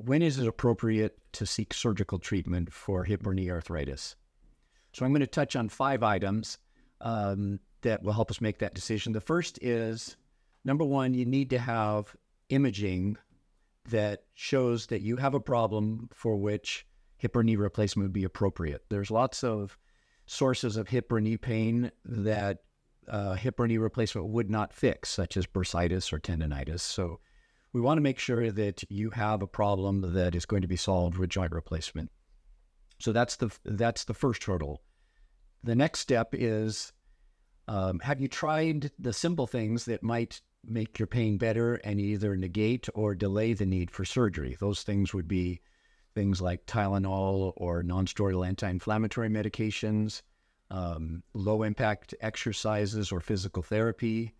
when is it appropriate to seek surgical treatment for hip or knee arthritis? So I'm going to touch on 5 items that will help us make that decision. The first is, number one, you need to have imaging that shows that you have a problem for which hip or knee replacement would be appropriate. There's lots of sources of hip or knee pain that hip or knee replacement would not fix, such as bursitis or tendonitis. So we want to make sure that you have a problem that is going to be solved with joint replacement. So that's the first hurdle. The next step is, have you tried the simple things that might make your pain better and either negate or delay the need for surgery? Those things would be things like Tylenol or non-steroidal anti-inflammatory medications, low-impact exercises or physical therapy.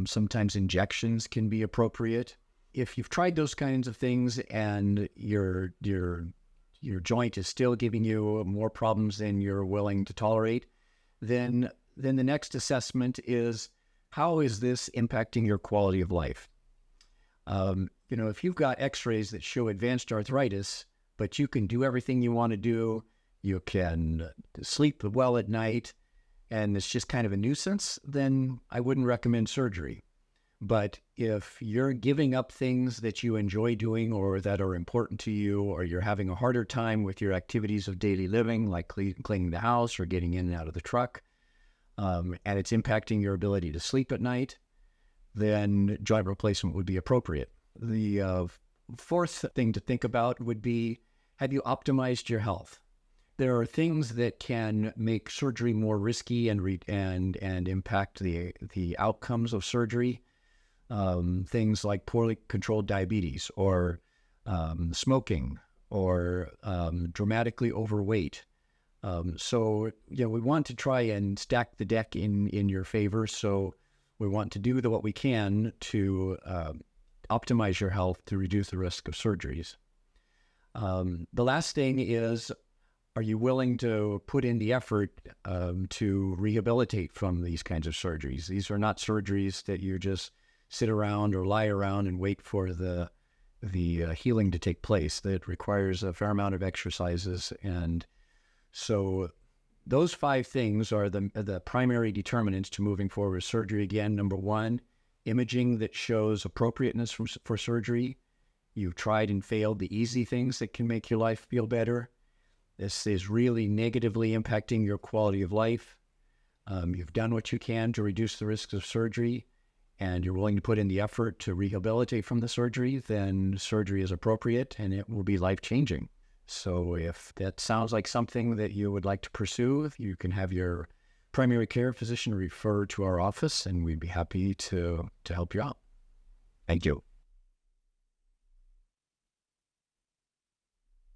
Sometimes injections can be appropriate. If you've tried those kinds of things and your joint is still giving you more problems than you're willing to tolerate, then the next assessment is, how is this impacting your quality of life? If you've got x-rays that show advanced arthritis, but you can do everything you want to do, you can sleep well at night, and it's just kind of a nuisance, then I wouldn't recommend surgery. But if you're giving up things that you enjoy doing or that are important to you, or you're having a harder time with your activities of daily living, like cleaning the house or getting in and out of the truck, and it's impacting your ability to sleep at night, then joint replacement would be appropriate. The fourth thing to think about would be, have you optimized your health? There are things that can make surgery more risky and impact the outcomes of surgery. Things like poorly controlled diabetes or smoking or dramatically overweight. So we want to try and stack the deck in your favor. So we want to do what we can to optimize your health to reduce the risk of surgeries. The last thing is, are you willing to put in the effort to rehabilitate from these kinds of surgeries? These are not surgeries that you just sit around or lie around and wait for the healing to take place. That requires a fair amount of exercises. And so those 5 things are the primary determinants to moving forward with surgery. Again, number 1, imaging that shows appropriateness for surgery. You've tried and failed the easy things that can make your life feel better. This is really negatively impacting your quality of life. You've done what you can to reduce the risks of surgery, and you're willing to put in the effort to rehabilitate from the surgery, then surgery is appropriate and it will be life-changing. So if that sounds like something that you would like to pursue, you can have your primary care physician refer to our office, and we'd be happy to help you out. Thank you.